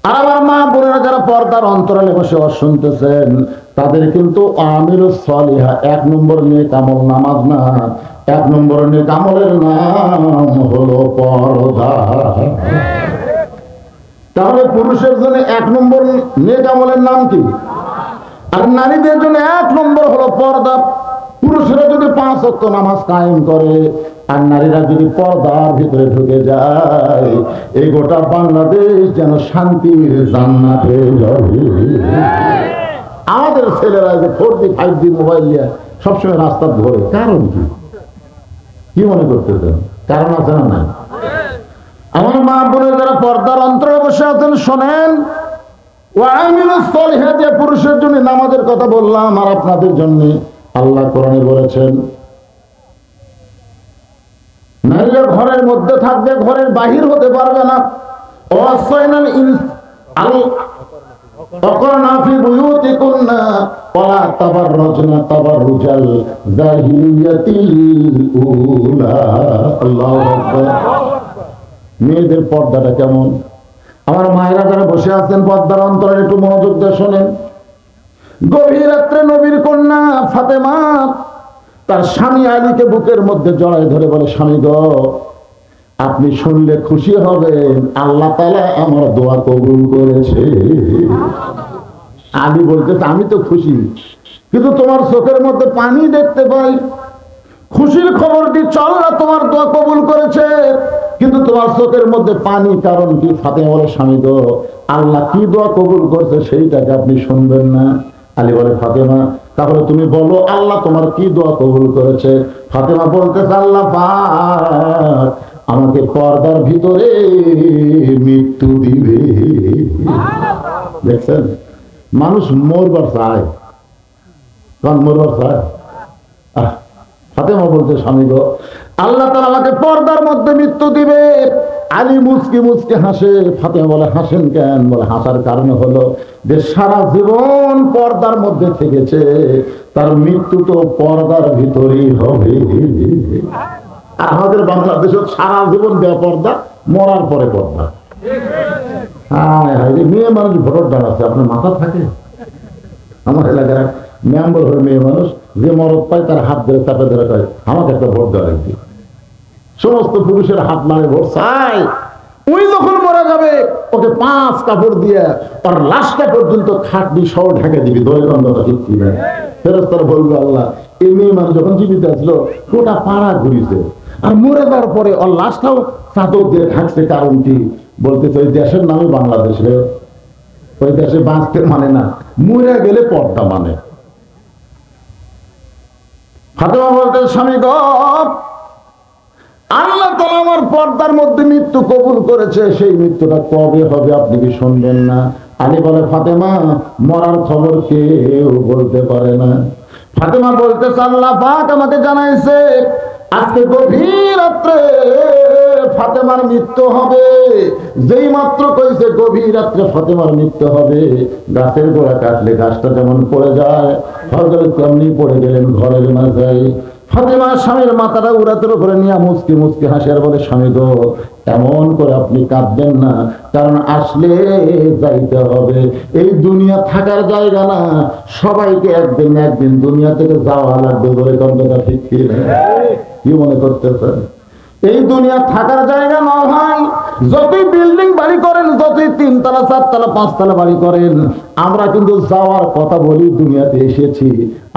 আর আমার মা বোনেরা যারা পর্দার অন্তরালে বসে শুনতেছেন, তাদের কিন্তু আমিরুস সালিহা 1 নম্বর নেক আমল নামাজ না, 1 নম্বর নেক আমলের নাম হলো পর্দা। তাহলে পুরুষের জন্য 1 নম্বর নেক আমলের নাম কি? আর নারীদের জন্য 1 নম্বর হলো পর্দা। পুরুষরা যদি 5 ওয়াক্ত নামাজ কায়েম করে আর নারীরা যদি পর্দার ভিতরে ঢুকে যায়, এই গোটা বাংলাদেশ যেন শান্তির জান্নাত হয়ে যাবে। আমাদের ছেলেরা যে 4G 5G মোবাইল নিয়ে সবসময় রাস্তা ধরে, কারণ কি মনে করতেছেন? কারণ আছে না নাই? আমার মা বোনের যারা পর্দার অন্তরে বসে আছেন শোনেন, ওয়ামিলুস সালিহাত, পুরুষের জন্য নামাজের কথা বললাম, আর আপনাদের জন্য আল্লাহ কোরআনে বলেছেন নারীরা ঘরের মধ্যে থাকবে, ঘরের বাহির হতে পারবে না। ওয়াসাইনাল ওয়াকরনা ফি বুয়ুতিকুন্না ওয়ালা তাবাররাজনা তাবাররুজাল জাহিলিয়াতিল উলা। আল্লাহু আকবার। মেয়েদের পর্দাটা কেমন? আমার মায়েরা যারা বসে আছেন পর্দার অন্তরে একটু মনোযোগ দিয়ে শোনেন। গভীর রাত্রে নবীর কন্যা ফাতেমা তার স্বামী আলীকে বুকের মধ্যে জড়ায় ধরে বলে, স্বামী গো, আপনি শুনলে খুশি হবেন, আল্লাহ তাআলা আমার দোয়া কবুল করেছে। আলী বলতেছে, আমি তো খুশি, কিন্তু তোমার চোখের মধ্যে পানি দেখতে পাই। খুশির খবর দিচ্ছ, আল্লাহ তোমার দোয়া কবুল করেছে, কিন্তু তোমার চোখের মধ্যে পানি, কারণ কি? ফাতেমা বলে, স্বামী গো, আল্লাহ কি দোয়া কবুল করেছে সেইটাকে আপনি শুনবেন না? আলী বলে, ফাতেমা তাহলে তুমি বলো আল্লাহ তোমার কি দোয়া কবুল করেছে? ফাতেমা বলতেছে, আল্লাহ পাক আমাকে পর্দার ভিতরে মৃত্যু দিবে। দেখছেন, মানুষ মরবার চায়, কারণ মরবার চায়। ফাতেমা বলতে, স্বামী গো, আল্লাহ তাআলা আমাকে পর্দার মধ্যে মৃত্যু দিবে। আলী মুচকি মুচকি হাসে। ফাতেমা বলে, হাসেন কেন? বলে, হাসার কারণ হলো যে সারা জীবন পর্দার মধ্যে থেকেছে, তার মৃত্যু তো পর্দার ভিতরেই হবে। আর আমাদের বাংলাদেশে সারা জীবন বেপর্দা, মরার পরে পর্দা। মেয়ে মানুষ ভোটার দাঁড়াচ্ছে, আপনার মাথা থাকে? আমার এলাকার মেম্বার হয়ে মেয়ে মানুষ যে মরদ পায় তার হাত ধরে চাপে ধরে কয়, আমাকে একটা ভোট দেওয়া লাগবে। সমস্ত পুরুষের হাত নাড়ে ভোট চাই। ওই যখন মরা যাবে, ওকে 5 কাপড় দিয়ে তার লাশটা পর্যন্ত খাটনি সহ ঢেকে দিবি। দয়গন্ধটা দিচ্ছি না, ফেরেশতারা বলবে, আল্লাহ এই মেয়ে মানুষ যখন জীবিত আসলো গোটা পাড়া ঘুরিছে, আর মরে যাওয়ার পরে ওর লাশটাও চাদর দিয়ে ঢাকছে। কারণ কি? বলতেছে ওই দেশের নামে বাংলাদেশ রে, ওই দেশে বাঁচতে মানে না, মরে গেলে পর্দা মানে। ফাতেমা বলতে, স্বামী গো, আল্লাহ তাআলা আমার পর্দার মধ্যে মৃত্যু কবুল করেছে, সেই মৃত্যুটা কবে হবে আপনি কি শুনবেন না? আলী বলে, ফাতেমা মরার খবর কেউ বলতে পারে না। ফাতেমা বলতেছে, আল্লাহ পাক আমাকে জানাইছে আজকে গভীর রাত্রে ফাতেমার মৃত্যু হবে। যেই মাত্র কইছে গভীর রাত্রে ফাতেমার মৃত্যু হবে, গাছের গোড়া কাটলে গাছটা যেমন পড়ে যায়, হযরত তেমনি পড়ে গেলেন ঘরের মাঝে। ফাতেমা স্বামীর মাথাটা উড়াতের উপরে নিয়ে মুচকি মুচকি হাসি আর বলে, স্বামী গো, এমন করে আপনি কাঁদবেন না, কারণ আসলে যাইতে হবে। এই দুনিয়া থাকার জায়গা না, সবাইকে একদিন না একদিন দুনিয়া থেকে যাওয়া লাগবে। বলে কথাটা ঠিক কি না? কি মনে করতেছেন? এই দুনিয়া থাকার জায়গা না হয়, যতই বিল্ডিং বাড়ি করেন, যতই 3 তলা 4 তলা 5 তলা বাড়ি করেন, আমরা কিন্তু যাওয়ার কথা বলি। দুনিয়াতে এসেছি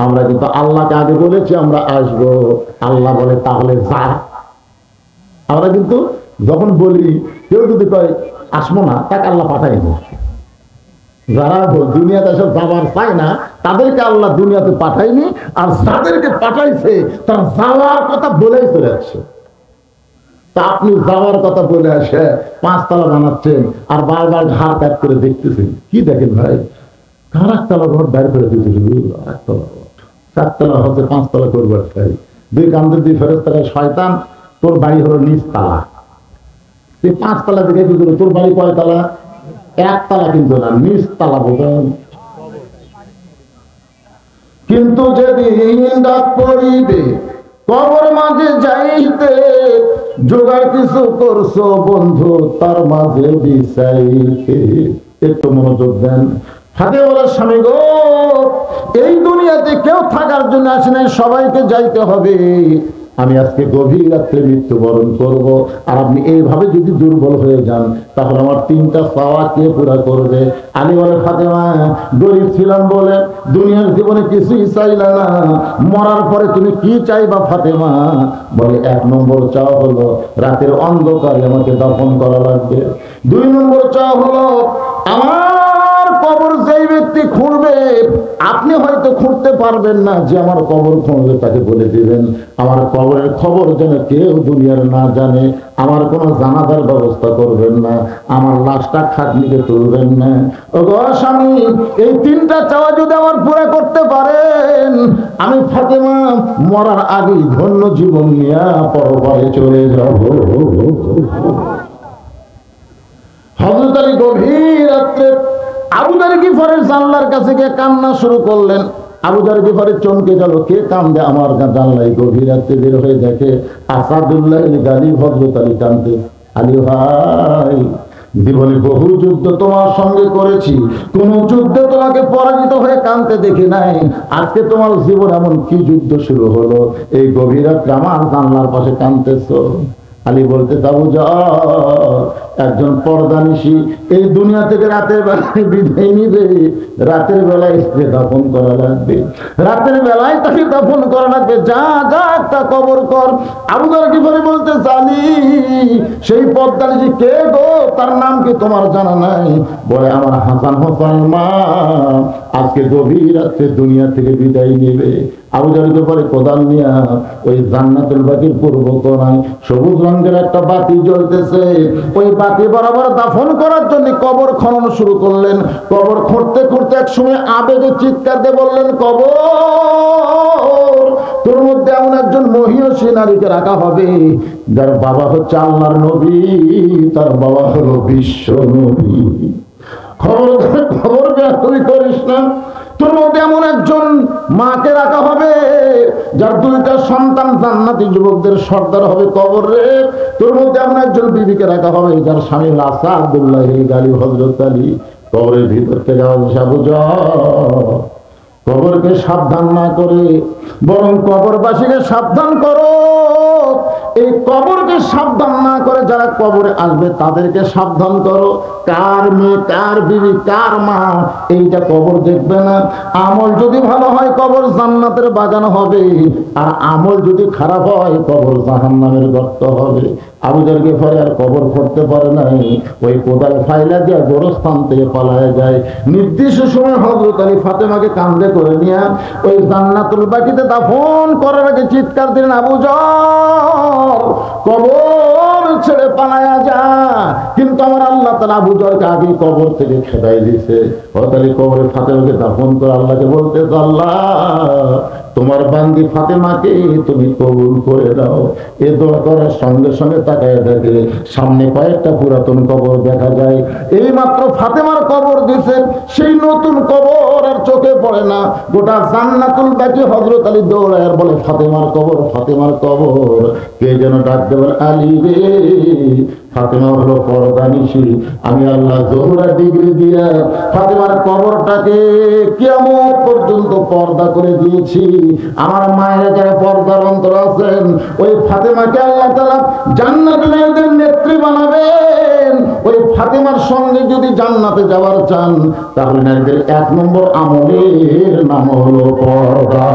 আমরা, কিন্তু আল্লাহকে আগে বলেছি আমরা আসবো। আল্লাহ বলে তাহলে যা। আমরা কিন্তু যখন বলি, কেউ যদি কয় আসবো না, তাকে আল্লাহ পাঠাই না। যারা দুনিয়াতে এসে যাবার চায় না, তাদেরকে আল্লাহ দুনিয়াতে পাঠায়নি, আর যাদেরকে পাঠাইছে তার যাওয়ার কথা বলেই চলে যাচ্ছে। তা আপনি যাওয়ার কথা বলে আসে 5 তলা বানাচ্ছেন, আর বারবার ঘাড় কাট করে দেখতেছেন। কি দেখেন ভাই? কার 1 তলা ঘর বাইর করে দিতেছেন, 1 তলা 4 তলা হচ্ছে 5 তলা করবার চাই। দুই কান্দের দুই ফেরেশতারা, শয়তান তোর বাড়ি হলো নিচতলা, তুই 5 তলা দিকে কি করবি? তোর বাড়ি কয় তলা? 1 তলা কিন্তু না, নিচতলা বোঝেন। কিন্তু যেদিন ডাক পড়িবে কবর মাঝে যাইতে, জোগাড় কিছু করছো বন্ধু তার মাঝে বিছাইতে। একটু মনোযোগ দেন। হাতে বলার স্বামী গো, এই দুনিয়াতে কেউ থাকার জন্য আসে নাই, সবাইকে যাইতে হবে। আমি আজকে গভীর রাত্রে মৃত্যুবরণ করব, আর আপনি এইভাবে যদি দুর্বল হয়ে যান তাহলে আমার 3টা চাওয়া কে পুরা করবে? আলী বলে, ফাতেমা গরিব ছিলাম বলে দুনিয়ার জীবনে কিছুই চাইলা না, মরার পরে তুমি কি চাইবা ফাতেমা? বলে 1 নম্বর চাওয়া হলো রাতের অন্ধকারে আমাকে দাফন করা লাগবে। 2 নম্বর চাওয়া হলো আমার কবর যেই ব্যক্তি খুঁড়বে, আপনি হয়তো খুঁড়তে পারবেন না, যে আমার কবর খুঁড়বে তাকে বলে দিবেন আমার কবরের খবর যেন কেউ দুনিয়ার না জানে, আমার কোনো জানাজার ব্যবস্থা করবেন না, আমার লাশটা খাটনিকে তুলবেন না। ও গো স্বামী, এই 3টা চাওয়া যদি আমার পুরা করতে পারেন, আমি ফাতেমা মরার আগে ধন্য জীবন নিয়ে পরপারে চলে যাব। হযরত আলী গভীর রাত্রে আবু যার গিফারের জানলার কাছে গিয়ে কান্না শুরু করলেন। আবু যার গিফারের চমকে গেল, কে কান্দে? আমার জানলায় গভীর রাত্রে বের হয়ে দেখে আসাদুল্লাহ গালি হযরত আলী কান্দে। আলী ভাই, জীবনে বহু যুদ্ধ তোমার সঙ্গে করেছি, কোন যুদ্ধে তোমাকে পরাজিত হয়ে কাঁদতে দেখি নাই, আজকে তোমার জীবন এমন কি যুদ্ধ শুরু হলো এই গভীর রাত্রে আমার জানলার পাশে কাঁদতেছো? আলী বলতে, আবু যার একজন পর্দানিশী এই দুনিয়া থেকে রাতের বেলায় বিদায় নিবে, রাতের বেলায় স্ত্রী দাফন করা লাগবে, রাতের বেলায় তাকে দাফন করা লাগবে, যা যা একটা কবর কর। আবু যার গিফারি বলতে, জানি সেই পর্দানিশী কে গো, তার নাম কি তোমার জানা নাই? বলে, আমার হাসান হোসেন মা আজকে গভীর রাতে দুনিয়া থেকে বিদায় নেবে। আবু যার গিফারি কোদাল নিয়া ওই জান্নাতুল বাকির পূর্ব কোণায় সবুজ রঙের একটা বাতি জ্বলতেছে, ওই বাতি বরাবর দাফন করার জন্য কবর খনন শুরু করলেন। কবর খুঁড়তে খুঁড়তে এক সময় আবেগে চিৎকার দিয়ে বললেন, কবর তোর মধ্যে এমন একজন মহিয়সী নারীকে রাখা হবে যার বাবা হচ্ছে আল্লাহর নবী, তার বাবা হলো বিশ্ব নবী। খবর তুই করিস না, তোর মধ্যে এমন একজন মাকে রাখা হবে যার 2টা সন্তান জান্নাতি যুবকদের সর্দার হবে কবর রে। তোর মধ্যে এমন একজন বিবিকে রাখা হবে যার স্বামী আসাদুল্লাহ গালি হযরত আলী। কবরের ভিতর থেকে আবু যার কবরকে সাবধান না করে বরং কবরবাসীকে সাবধান করো। এই কবরকে সাবধান না করে যারা কবরে আসবে তাদেরকে সাবধান করো। কার মেয়ে, কার বিবি, কার মা, এইটা কবর দেখবে না। আমল যদি ভালো হয় কবর জান্নাতের বাগান হবে, আর আমল যদি খারাপ হয় কবর জাহান্নামের গর্ত হবে। আবু যার গিফারি আর কবর করতে পারে নাই, ওই কোদাল ফাইলা দিয়ে গোরস্থান থেকে পালায় যায়। নির্দিষ্ট সময় হযরত আলী ফাতেমাকে কাঁধে করে নিয়ে ওই জান্নাতুল বাকিতে দাফন করার আগে চিৎকার দিলেন, আবু যার কবর ছেড়ে পালায়া যা। কিন্তু আমার আল্লাহ তাআলা আবু যারকে আগে কবর থেকে খেদাই দিয়েছে। হযরত আলী কবরে ফাতেমাকে দাফন করে আল্লাহকে বলতে, আল্লাহ তোমার বান্দি ফাতেমাকে তুমি কবুল করে দাও। এ দোয়া করার সঙ্গে সঙ্গে তাকায় দেখে সামনে কয়েকটা পুরাতন কবর দেখা যায়। এই মাত্র ফাতেমার কবর দিছে, সেই নতুন কবর আর চোখে পড়ে না। গোটা জান্নাতুল বাকি হযরত আলী দৌড়ায় আর বলে, ফাতেমার কবর, ফাতেমার কবর। কে যেন ডাক দেবে, আলী রে, ফাতেমা হলো পর্দানিশী। আমি আল্লাহ জোহরা ডিগ্রি দিয়া ফাতেমার কবরটাকে কিয়ামত পর্যন্ত পর্দা করে দিয়েছি। আমার মায়েরা যারা পর্দার অন্তর আছেন, ওই ফাতেমাকে আল্লাহ তাআলা জান্নাতের নেত্রী বানাবেন। ওই ফাতেমার সঙ্গে যদি জান্নাতে যাওয়ার চান তাহলে নারীদের 1 নম্বর আমলের নাম হলো পর্দা।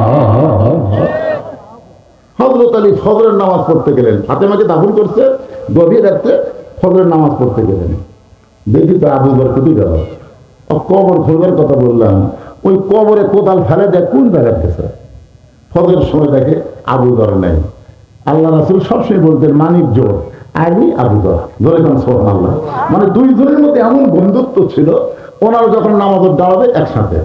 হযরত আলী ফজরের নামাজ পড়তে গেলেন, ফাতেমাকে দাফন করছে, গভীর রাতে ফজরের নামাজ পড়তে গেলেন। দেখি তো আবু বকর কোথায় গেল। কবর খোঁজার কথা বললাম, ওই কবরে কোদাল ফেলে দেয় কোন জায়গার কাছে। ফজরের সময় দেখে আবু বকর নাই। আল্লাহ রাসূল সবসময় বলতেন, মানিক জোর আলী আবু বকর, ধরে যান সুবহানাল্লাহ। মানে 2 জনের মধ্যে এমন বন্ধুত্ব ছিল, ওনারা যখন নামাজ দাঁড়াবে একসাথে,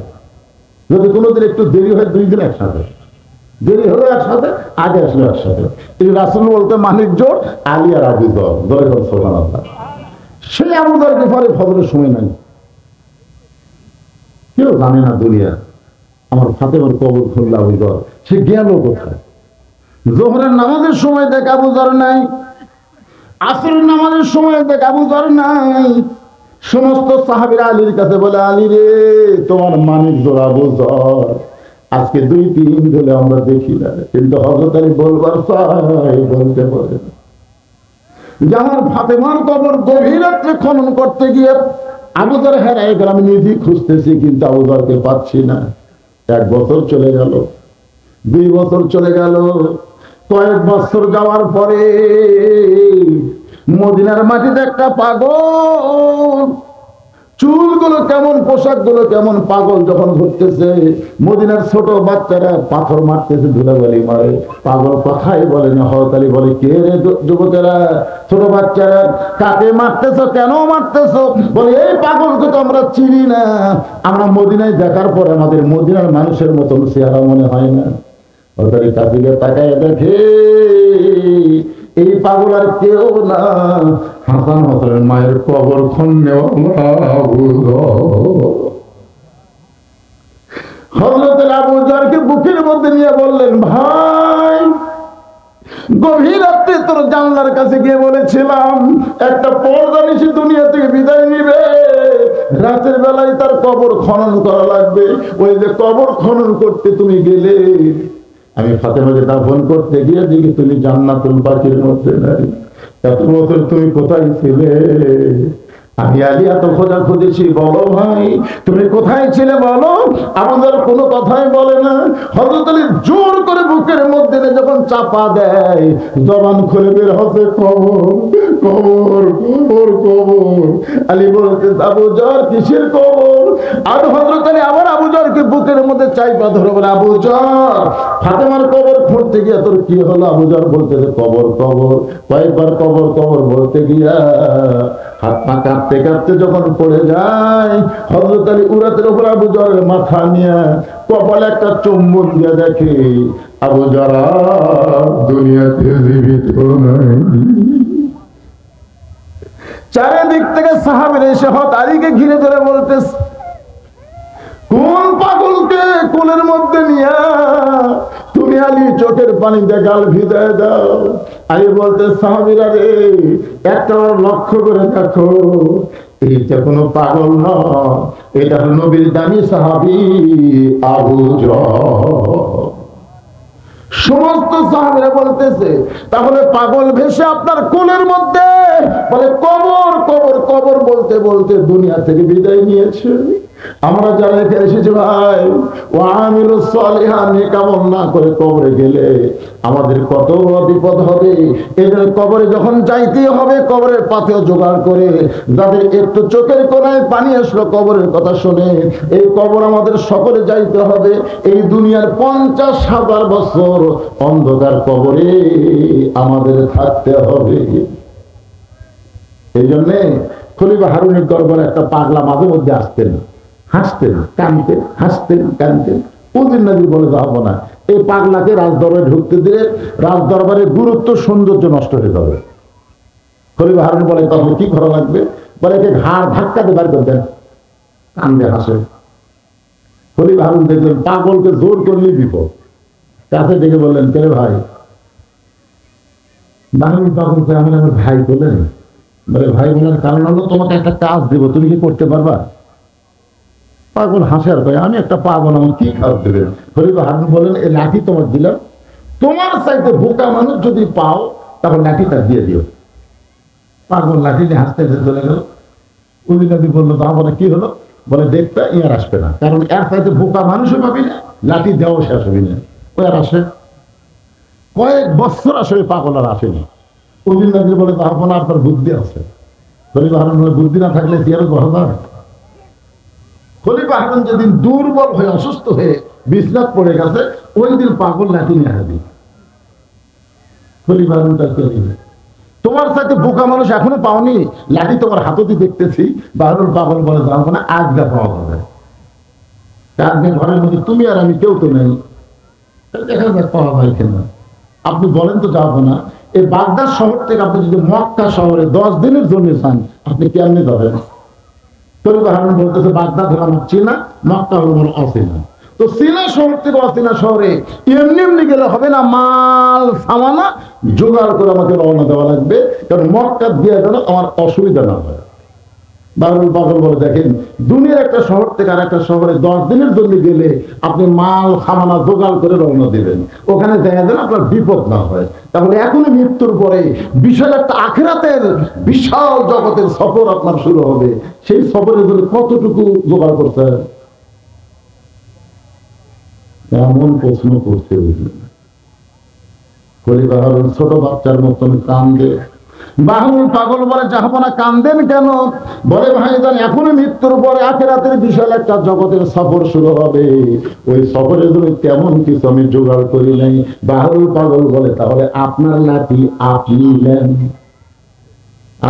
যদি কোনোদিন একটু দেরি হয় 2 জন একসাথে। দেরি হলো একসাথে, আগে আসলো একসাথে। এই রাসূল বলতে মানিক জোর, আলী আর আবু যর, ধরে গেল সুবহানাল্লাহ। সেই আবু যরকে পরে ফজরের সময় নাই, কেউ জানে না দুনিয়া। আমার ফাতেমার কবর খুলল আবু যর, সে গেল কোথায়? জোহরের নামাজের সময় দেখ আবু যর নাই, আসরের নামাজের সময় দেখ আবু যর নাই। সমস্ত সাহাবীরা আলীর কাছে বলে, আলী রে, তোমার মানিক জোর আবু যর আজকে 2-3 দিন ধরে আমরা দেখি না, কিন্তু হযরত আলী বলবার চাই, বলতে পারে না। যে আমার ফাতেমার কবর গভীর রাত্রে খনন করতে গিয়ে আবু যর হারিয়ে গেল, আমি নিজেই খুঁজতেছি কিন্তু আবু যরকে পাচ্ছি না। 1 বছর চলে গেল, 2 বছর চলে গেল। কয়েক বছর যাওয়ার পরে মদিনার মাটিতে একটা পাগল, চুলগুলো কেমন, পোশাকগুলো কেমন, পাগল যখন ঘুরতেছে, মদিনার ছোট বাচ্চারা পাথর মারতেছে, ধুলাবালি মারে, পাগল কথাই বলে না। হযরত আলী বলে, কে রে যুবকেরা, ছোট বাচ্চারা, কাকে মারতেছো, কেন মারতেছো? বলে, এই পাগলকে তো আমরা চিনি না, আমরা মদিনায় দেখার পর আমাদের মদিনার মানুষের মতন চেহারা মনে হয় না। হযরত আলী কাছে তাকায় দেখে এই পাগল আর কেউ না, হাসান হোসেনের মায়ের কবর খন্ডে হযরত আবু যরকে বুকের মধ্যে নিয়ে বললেন, ভাই, গভীর রাত্রে তোর জানলার কাছে গিয়ে বলেছিলাম একটা পর্দা নিশি দুনিয়া থেকে বিদায় নিবে, রাতের বেলায় তার কবর খনন করা লাগবে। ওই যে কবর খনন করতে তুমি গেলে, আমি ফাতেমাকে দাফন করতে গিয়ে দেখি তুমি জান্নাতুল বাকির মধ্যে নাই। এত বছর তুমি কোথায় ছিলে? আমি আলী এত খোঁজা খুঁজেছি, বলো ভাই তুমি কোথায় ছিলে বলো। আমাদের কোনো কথাই বলে না। হযরত আলী জোর করে বুকের মধ্যে যখন চাপা দেয়, জবান খুলে বের হচ্ছে কবর, কবর, কবর, কবর। আলী বলতে, আবু যর কিসের কবর? আর হযরত আলী আবার আবু যরকে বুকের মধ্যে চাইপা ধরে বলে, আবু যর, ফাতেমার কবর খুঁড়তে গিয়ে তোর কি হলো? আবু যর বলতেছে, কবর, কবর। কয়েকবার কবর, কবর বলতে গিয়া হাত পা কাঁপতে কাঁপতে যখন পড়ে যায়, হযরত আলী উরাতের উপর আবু যরের মাথা নিয়ে কপালে একটা চুম্বন দিয়ে দেখে আবু যর দুনিয়াতে জীবিত নাই। চারিদিক থেকে সাহাবীরা এসে হযরত আলীকে ঘিরে ধরে বলতেছে, কোন পাগলকে কোলের মধ্যে নিয়া তুমি আলী চোখের পানি দিয়ে গাল ভিজায় দাও? আলী বলতে, সাহাবীরা রে, একটা লক্ষ্য করে দেখো, এইটা কোনো পাগল নয়, এটা হলো নবীর দামি সাহাবী আবু যর। সমস্ত সাহাবীরা বলতেছে, তাহলে পাগল ভেসে আপনার কোলের মধ্যে, বলে কবর, কবর, কবর বলতে বলতে দুনিয়া থেকে বিদায় নিয়েছে। আমরা যারা এখানে এসেছি ভাই, ও আমিলুস সালিহাত নেক আমল না করে কবরে গেলে আমাদের কত বিপদ হবে। এদের কবরে যখন যাইতেই হবে, কবরের পাথেও জোগাড় করে, যাদের একটু চোখের কোণায় পানি আসলো কবরের কথা শুনে, এই কবর আমাদের সকলে যাইতে হবে। এই দুনিয়ার 50,000 বছর অন্ধকার কবরে আমাদের থাকতে হবে। এই জন্যে খলিফা হারুনের দরবারে একটা পাগলা মাঝে মধ্যে আসতেন, হাসতেন কানতেন, হাসতেন কানতেন। উজির নবী বলে যাবো না, এই পাগলাকে রাজদরবারে ঢুকতে দিলে রাজদরবারের গুরুত্ব সৌন্দর্য নষ্ট হয়ে যাবে। খলিফা হারুন বলে, তাহলে কি করা লাগবে? বলে, একে ঘাড় ধাক্কা দিয়ে বার করে দেন, কান্দে হাসে। খলিফা হারুন দেখলেন পাগলকে জোর করলে বিপদ, কাছে ডেকে বললেন, কে ভাই? বাঙালি পাগলকে আমার আমার ভাই বললেন। বলে, ভাই বলার কারণ হলো তোমাকে একটা কাজ দেবো, তুমি কি করতে পারবা? পাগল হাসে, ভাই আমি একটা পাগল, আমার কি কাজ দেবেন? খলিফা হারুন বলেন, এই লাঠি তোমার দিলাম, তোমার চাইতে বোকা মানুষ যদি পাও তাহলে লাঠিটা দিয়ে দিও। পাগল লাঠি নিয়ে হাসতে চলে গেল। উনি নবী বললো, তা বলে কি হলো? বলে, দেখতে ইয়ার আসবে না, কারণ এর চাইতে বোকা মানুষও পাবি না, লাঠি দেওয়াও শেষ হবি না। ও আর আসে কয়েক বছর আসলে পাগল আর আসেনি। উনি নবী বলে, তা না, আপনার বুদ্ধি আছে। খলিফা হারুন বলে, বুদ্ধি না থাকলে কি আরো করা যায়? খলিফা হারুন যেদিন দুর্বল হয়ে অসুস্থ হয়ে বিছনাত পড়ে গেছে, ওই দিন পাগল লাঠি নিয়ে হাবি। খলিফা হারুন তার তোমার সাথে বোকা মানুষ এখনো পাওনি, লাঠি তোমার হাততে দেখতেছি। বাহরুল পাগল বলে, যাবো না, আজগা পাওয়া যাবে। আজকে ঘরের মধ্যে তুমি আর আমি কেউ তো নেই। দেখা যাক পাওয়া যায় কিনা। আপনি বলেন তো যাবো না। এই বাগদাদ শহর থেকে আপনি যদি মক্কা শহরে 10 দিনের জন্য যান, আপনি কেমনি যাবেন? হারুন বলতেছে বাগদাদ হলো আমার চীনা, মক্কা হলো আমার অচেনা। তো চীনা শহর থেকে অচেনা শহরে এমনি এমনি গেলে হবে না, মাল সামানা জোগাড় করে আমাকে রওনা দেওয়া লাগবে, কারণ মক্কা দিয়ে যেন আমার অসুবিধা না হয়। বাবুল পাগল বলে, দেখেন দুনিয়ার একটা শহর থেকে আর একটা শহরে 10 দিনের জন্য গেলে আপনি মাল সামানা জোগাড় করে রওনা দেবেন, ওখানে দেখা যায় আপনার বিপদ না হয়। তাহলে এখনই মৃত্যুর পরে বিশাল একটা আখিরাতের বিশাল জগতের সফর আপনার শুরু হবে। সেই সফরের জন্য কতটুকু জোগাড় করতে হয়? এমন প্রশ্ন করছে খলিফা হারুন ছোট বাচ্চার মতন কান্দে। বাহুল পাগল বলে, যাবো না, কান্দেন কেন? বলে ভাইজান এখনই মৃত্যুর পরে আখিরাতের বিশাল একটা জগতের সফর শুরু হবে, ওই সফরের জন্য তেমন কিছু আমি জোগাড় করি নাই। বাহুল পাগল বলে, তাহলে আপনার লাঠি আপনি নেন,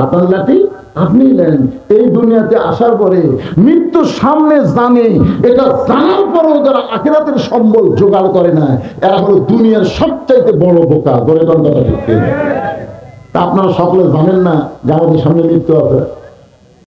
আপনার লাঠি আপনি নেন। এই দুনিয়াতে আসার পরে মৃত্যুর সামনে জানে, এটা জানার পরেও যারা আখিরাতের সম্বল জোগাড় করে না, এরা হলো দুনিয়ার সবচাইতে বড় বোকা। ধরে কথা, আপনারা সকলে জানেন না যে আমাদের সামনে মৃত্যু আছে?